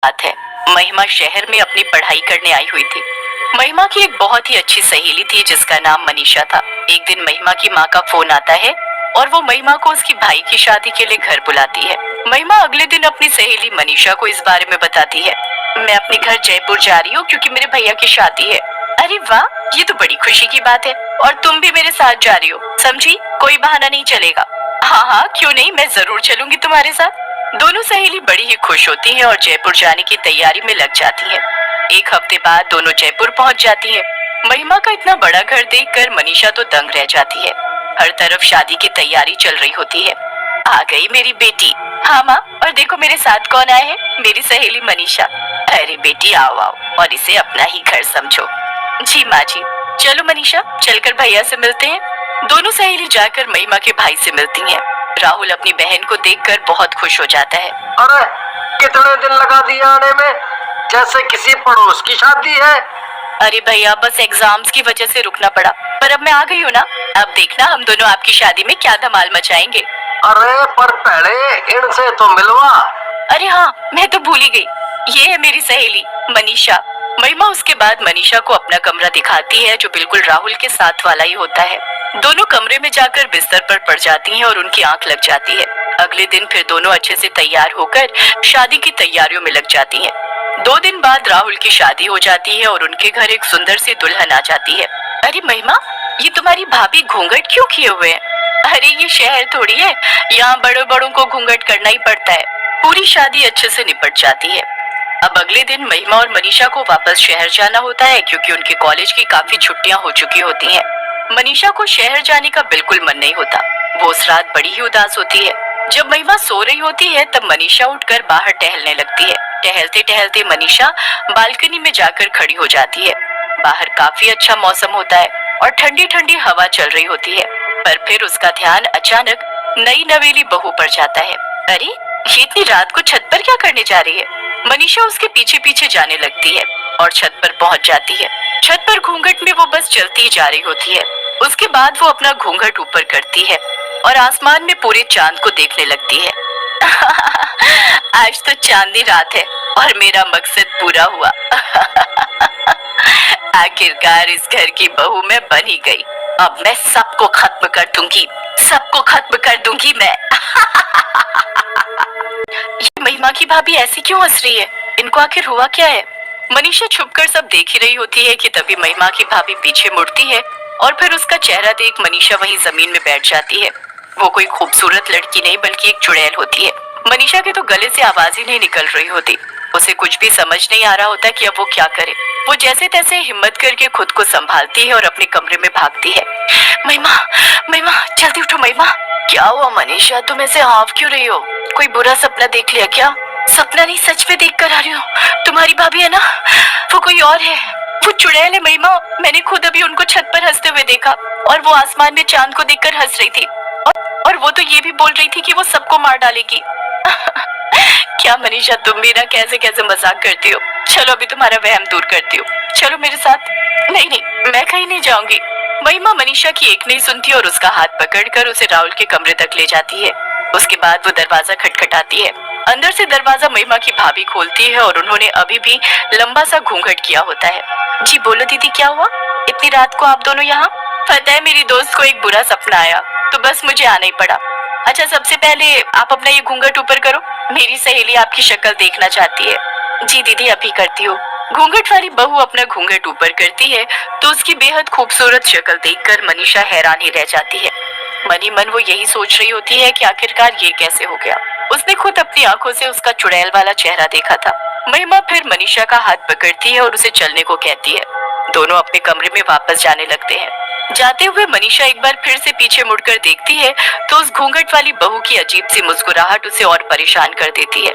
बात है। महिमा शहर में अपनी पढ़ाई करने आई हुई थी। महिमा की एक बहुत ही अच्छी सहेली थी जिसका नाम मनीषा था। एक दिन महिमा की माँ का फोन आता है और वो महिमा को उसकी भाई की शादी के लिए घर बुलाती है। महिमा अगले दिन अपनी सहेली मनीषा को इस बारे में बताती है। मैं अपने घर जयपुर जा रही हूँ क्योंकि मेरे भैया की शादी है। अरे वाह, ये तो बड़ी खुशी की बात है। और तुम भी मेरे साथ जा रही हो, समझी? कोई बहाना नहीं चलेगा। हाँ हाँ, क्यों नहीं, मैं जरूर चलूंगी तुम्हारे साथ। दोनों सहेली बड़ी ही खुश होती हैं और जयपुर जाने की तैयारी में लग जाती हैं। एक हफ्ते बाद दोनों जयपुर पहुंच जाती हैं। महिमा का इतना बड़ा घर देखकर मनीषा तो दंग रह जाती है। हर तरफ शादी की तैयारी चल रही होती है। आ गई मेरी बेटी। हाँ माँ, और देखो मेरे साथ कौन आए हैं, मेरी सहेली मनीषा। अरे बेटी आओ आओ, और इसे अपना ही घर समझो। जी माँ जी। चलो मनीषा, चलकर भैया से मिलते हैं। दोनों सहेली जाकर महिमा के भाई से मिलती हैं। राहुल अपनी बहन को देखकर बहुत खुश हो जाता है। अरे कितने दिन लगा दिए आने में, जैसे किसी पड़ोस की शादी है। अरे भैया, बस एग्जाम्स की वजह से रुकना पड़ा, पर अब मैं आ गई हूँ ना। अब देखना हम दोनों आपकी शादी में क्या धमाल मचाएंगे। अरे पर पहले इनसे तो मिलवा। अरे हाँ, मैं तो भूल ही गई। ये है मेरी सहेली मनीषा। महिमा उसके बाद मनीषा को अपना कमरा दिखाती है जो बिल्कुल राहुल के साथ वाला ही होता है। दोनों कमरे में जाकर बिस्तर पर पड़ जाती हैं और उनकी आंख लग जाती है। अगले दिन फिर दोनों अच्छे से तैयार होकर शादी की तैयारियों में लग जाती हैं। 2 दिन बाद राहुल की शादी हो जाती है और उनके घर एक सुंदर सी दुल्हन आ जाती है। अरे महिमा, ये तुम्हारी भाभी घूंघट क्यों किए हुए हैं? अरे ये शहर थोड़ी है, यहाँ बड़ों बड़ों को घूंघट करना ही पड़ता है। पूरी शादी अच्छे से निपट जाती है। अब अगले दिन महिमा और मनीषा को वापस शहर जाना होता है क्योंकि उनके कॉलेज की काफी छुट्टियां हो चुकी होती हैं। मनीषा को शहर जाने का बिल्कुल मन नहीं होता। वो उस रात बड़ी ही उदास होती है। जब महिमा सो रही होती है तब मनीषा उठकर बाहर टहलने लगती है। टहलते टहलते मनीषा बालकनी में जाकर खड़ी हो जाती है। बाहर काफी अच्छा मौसम होता है और ठंडी ठंडी हवा चल रही होती है। पर फिर उसका ध्यान अचानक नई नवेली बहू पर जाता है। अरे, ये इतनी रात को छत पर क्या करने जा रही है? मनीषा उसके पीछे पीछे जाने लगती है और छत पर पहुंच जाती है। छत पर घूंघट में वो बस चलती ही जा रही होती है। उसके बाद वो अपना घूंघट ऊपर करती है और आसमान में पूरे चांद को देखने लगती है। आज तो चांदनी रात है और मेरा मकसद पूरा हुआ। आखिरकार इस घर की बहू मैं बन ही गई। अब मैं सबको खत्म कर दूंगी, सबको खत्म कर दूंगी मैं। ये महिमा की भाभी ऐसी क्यों हंस रही है? इनको आखिर हुआ क्या है? मनीषा छुपकर सब देख ही रही होती है कि तभी महिमा की भाभी पीछे मुड़ती है और फिर उसका चेहरा देख मनीषा वहीं जमीन में बैठ जाती है। वो कोई खूबसूरत लड़की नहीं बल्कि एक चुड़ैल होती है। मनीषा के तो गले से आवाज ही नहीं निकल रही होती। उसे कुछ भी समझ नहीं आ रहा होता कि अब वो क्या करे। वो जैसे तैसे हिम्मत करके खुद को संभालती है और अपने कमरे में भागती है। महिमा, महिमा, जल्दी उठो महिमा। क्या हुआ मनीषा, तुम ऐसे हाँफ क्यों रही हो? कोई बुरा सपना देख लिया क्या? सपना नहीं, सच में देख कर आ रही हूँ। तुम्हारी भाभी है ना, वो कोई और है। वो चुड़ैल है महिमा। मैंने खुद अभी उनको छत पर हंसते हुए देखा और वो आसमान में चांद को देखकर हंस रही थी और वो तो ये भी बोल रही थी कि वो सबको मार डालेगी। क्या मनीषा, तुम भी ना कैसे कैसे मजाक करती हो। चलो अभी तुम्हारा वहम दूर करती हूँ, चलो मेरे साथ। नहीं नहीं, मैं कहीं नहीं जाऊंगी। महिमा मनीषा की एक नहीं सुनती और उसका हाथ पकड़कर उसे राहुल के कमरे तक ले जाती है। उसके बाद वो दरवाजा खटखटाती है। अंदर से दरवाजा महिमा की भाभी खोलती है और उन्होंने अभी भी लंबा सा घूंघट किया होता है। जी बोलो दीदी, क्या हुआ? इतनी रात को आप दोनों यहाँ? पता है, मेरी दोस्त को एक बुरा सपना आया तो बस मुझे आना ही पड़ा। अच्छा, सबसे पहले आप अपना ये घूंघट ऊपर करो, मेरी सहेली आपकी शक्ल देखना चाहती है। जी दीदी, अभी करती हूँ। घूंघट वाली बहू अपना घूंघट ऊपर करती है तो उसकी बेहद खूबसूरत शक्ल देखकर मनीषा हैरान ही रह जाती है। मनी मन वो यही सोच रही होती है कि आखिरकार ये कैसे हो गया। उसने खुद अपनी आंखों से उसका चुड़ैल वाला चेहरा देखा था। महिमा फिर मनीषा का हाथ पकड़ती है और उसे चलने को कहती है। दोनों अपने कमरे में वापस जाने लगते हैं। जाते हुए मनीषा एक बार फिर से पीछे मुड़कर देखती है तो उस घूंघट वाली बहू की अजीब सी मुस्कुराहट उसे और परेशान कर देती है।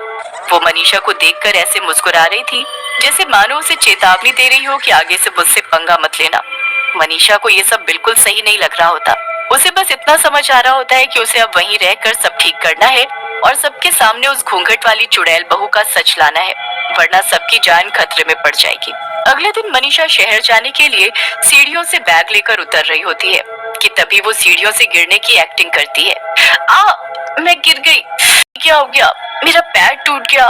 वो मनीषा को देखकर ऐसे मुस्कुरा रही थी जैसे मानो उसे चेतावनी दे रही हो कि आगे से मुझसे पंगा मत लेना। मनीषा को ये सब बिल्कुल सही नहीं लग रहा होता। उसे बस इतना समझ आ रहा होता है कि उसे अब वहीं रहकर सब ठीक करना है और सबके सामने उस घूंघट वाली चुड़ैल बहू का सच लाना है, वरना सबकी जान खतरे में पड़ जाएगी। अगले दिन मनीषा शहर जाने के लिए सीढ़ियों से बैग लेकर उतर रही होती है कि तभी वो सीढ़ियों से गिरने की एक्टिंग करती है। मैं गिर गई। क्या हो गया? मेरा पैर टूट गया।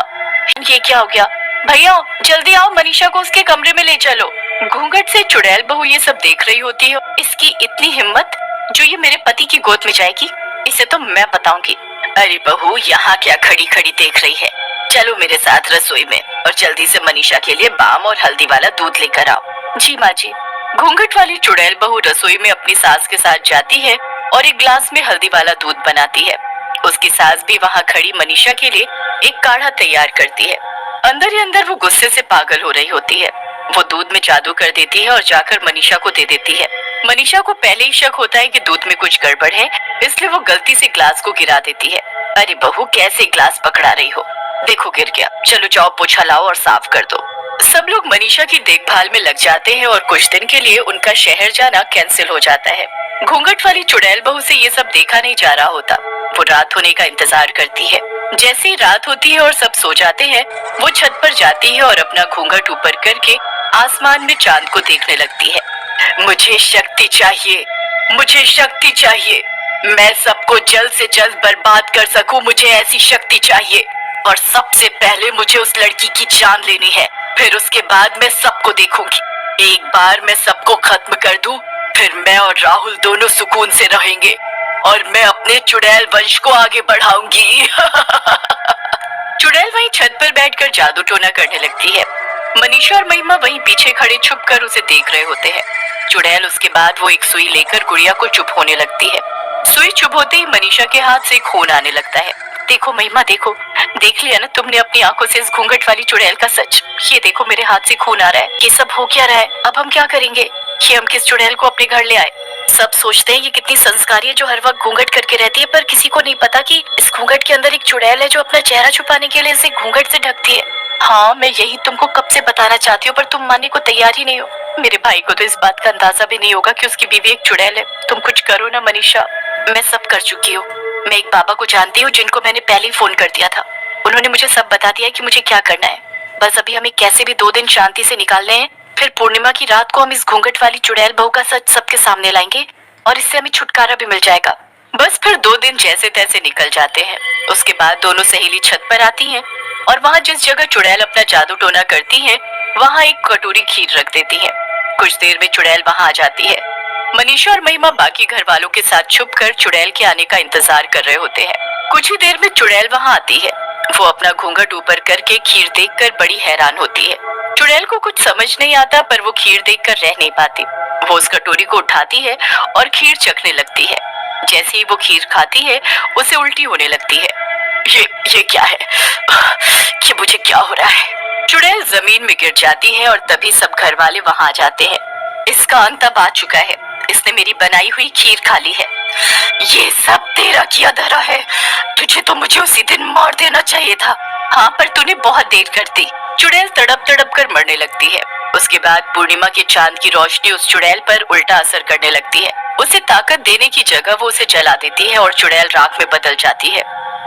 ये क्या हो गया? भैया जल्दी आओ, मनीषा को उसके कमरे में ले चलो। घूंघट से चुड़ैल बहू ये सब देख रही होती है। इसकी इतनी हिम्मत जो ये मेरे पति की गोद में जाएगी, इसे तो मैं बताऊंगी। अरे बहू यहाँ क्या खड़ी खड़ी देख रही है, चलो मेरे साथ रसोई में और जल्दी से मनीषा के लिए बाम और हल्दी वाला दूध लेकर आओ। जी माँ जी। घूंघट वाली चुड़ैल बहू रसोई में अपनी सास के साथ जाती है और एक ग्लास में हल्दी वाला दूध बनाती है। उसकी सास भी वहाँ खड़ी मनीषा के लिए एक काढ़ा तैयार करती है। अंदर ही अंदर वो गुस्से से पागल हो रही होती है। वो दूध में जादू कर देती है और जाकर मनीषा को दे देती है। मनीषा को पहले ही शक होता है कि दूध में कुछ गड़बड़ है, इसलिए वो गलती से ग्लास को गिरा देती है। अरे बहू कैसे ग्लास पकड़ा रही हो, देखो गिर गया, चलो जाओ पोछा लाओ और साफ कर दो। सब लोग मनीषा की देखभाल में लग जाते हैं और कुछ दिन के लिए उनका शहर जाना कैंसिल हो जाता है। घूंघट वाली चुड़ैल बहू से ये सब देखा नहीं जा रहा होता। वो रात होने का इंतजार करती है। जैसे ही रात होती है और सब सो जाते हैं, वो छत पर जाती है और अपना घूंघट ऊपर करके आसमान में चांद को देखने लगती है। मुझे शक्ति चाहिए, मुझे शक्ति चाहिए, मैं सबको जल्द से जल्द बर्बाद कर सकूं, मुझे ऐसी शक्ति चाहिए। और सबसे पहले मुझे उस लड़की की जान लेनी है, फिर उसके बाद मैं सबको देखूंगी। एक बार मैं सबको खत्म कर दूं, फिर मैं और राहुल दोनों सुकून से रहेंगे और मैं अपने चुड़ैल वंश को आगे बढ़ाऊंगी। चुड़ैल वहीं छत पर बैठकर जादू टोना करने लगती है। मनीषा और महिमा वहीं पीछे खड़े छुपकर उसे देख रहे होते हैं। चुड़ैल उसके बाद वो एक सुई लेकर गुड़िया को चुप होने लगती है। सुई चुप होते ही मनीषा के हाथ से खून आने लगता है। देखो महिमा देखो, देख लिया ना तुमने अपनी आंखों से इस घूंघट वाली चुड़ैल का सच। ये देखो मेरे हाथ से खून आ रहा है, ये सब हो क्या रहा है, अब हम क्या करेंगे। ये हम किस चुड़ैल को अपने घर ले आए। सब सोचते हैं ये कितनी संस्कारी है जो हर वक्त घूंघट करके रहती है, पर किसी को नहीं पता कि इस घूंघट के अंदर एक चुड़ैल है जो अपना चेहरा छुपाने के लिए इसे घूंघट से ढकती है। हाँ मैं यही तुमको कब से बताना चाहती हूँ, पर तुम मानने को तैयार ही नहीं हो। मेरे भाई को तो इस बात का अंदाजा भी नहीं होगा कि उसकी बीवी एक चुड़ैल है। तुम कुछ करो ना मनीषा। मैं सब कर चुकी हूँ। मैं एक बाबा को जानती हूँ जिनको मैंने पहले ही फोन कर दिया था। उन्होंने मुझे सब बता दिया कि मुझे क्या करना है। बस अभी हमें कैसे भी 2 दिन शांति से निकालने हैं, फिर पूर्णिमा की रात को हम इस घूंघट वाली चुड़ैल बहू का सच सबके सामने लाएंगे और इससे हमें छुटकारा भी मिल जाएगा। बस फिर 2 दिन जैसे तैसे निकल जाते हैं। उसके बाद दोनों सहेली छत पर आती हैं और वहाँ जिस जगह चुड़ैल अपना जादू टोना करती है वहाँ एक कटोरी खीर रख देती है। कुछ देर में चुड़ैल वहाँ आ जाती है। मनीषा और महिमा बाकी घर वालों के साथ छुपकर चुड़ैल के आने का इंतजार कर रहे होते हैं। कुछ ही देर में चुड़ैल वहाँ आती है। वो अपना घूंघट ऊपर करके खीर देखकर बड़ी हैरान होती है। चुड़ैल को कुछ समझ नहीं आता, पर वो खीर देखकर रह नहीं पाती। वो उस कटोरी को उठाती है और खीर चखने लगती है। जैसे ही वो खीर खाती है उसे उल्टी होने लगती है। ये क्या है, ये मुझे क्या हो रहा है। चुड़ैल जमीन में गिर जाती है और तभी सब घर वाले वहाँ आ जाते हैं। इसका अंत अब आ चुका है, इसने मेरी बनाई हुई खीर खा ली है। ये सब तेरा किया धरा है, तुझे तो मुझे उसी दिन मार देना चाहिए था। हाँ पर तूने बहुत देर कर दी। चुड़ैल तड़प तड़प कर मरने लगती है। उसके बाद पूर्णिमा के चांद की रोशनी उस चुड़ैल पर उल्टा असर करने लगती है। उसे ताकत देने की जगह वो उसे जला देती है और चुड़ैल राख में बदल जाती है।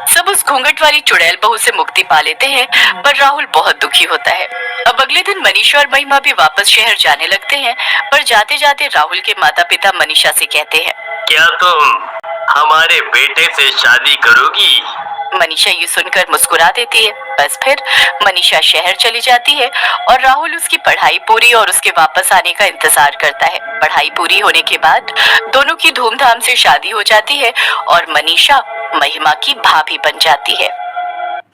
सब उस घूंघट वाली चुड़ैल बहू से मुक्ति पा लेते हैं, पर राहुल बहुत दुखी होता है। अब अगले दिन मनीषा और महिमा भी वापस शहर जाने लगते हैं, पर जाते जाते राहुल के माता पिता मनीषा से कहते हैं, क्या तुम हमारे बेटे से शादी करोगी? मनीषा ये सुनकर मुस्कुरा देती है। बस फिर मनीषा शहर चली जाती है और राहुल उसकी पढ़ाई पूरी और उसके वापस आने का इंतजार करता है। पढ़ाई पूरी होने के बाद दोनों की धूमधाम से शादी हो जाती है और मनीषा महिमा की भाभी बन जाती है।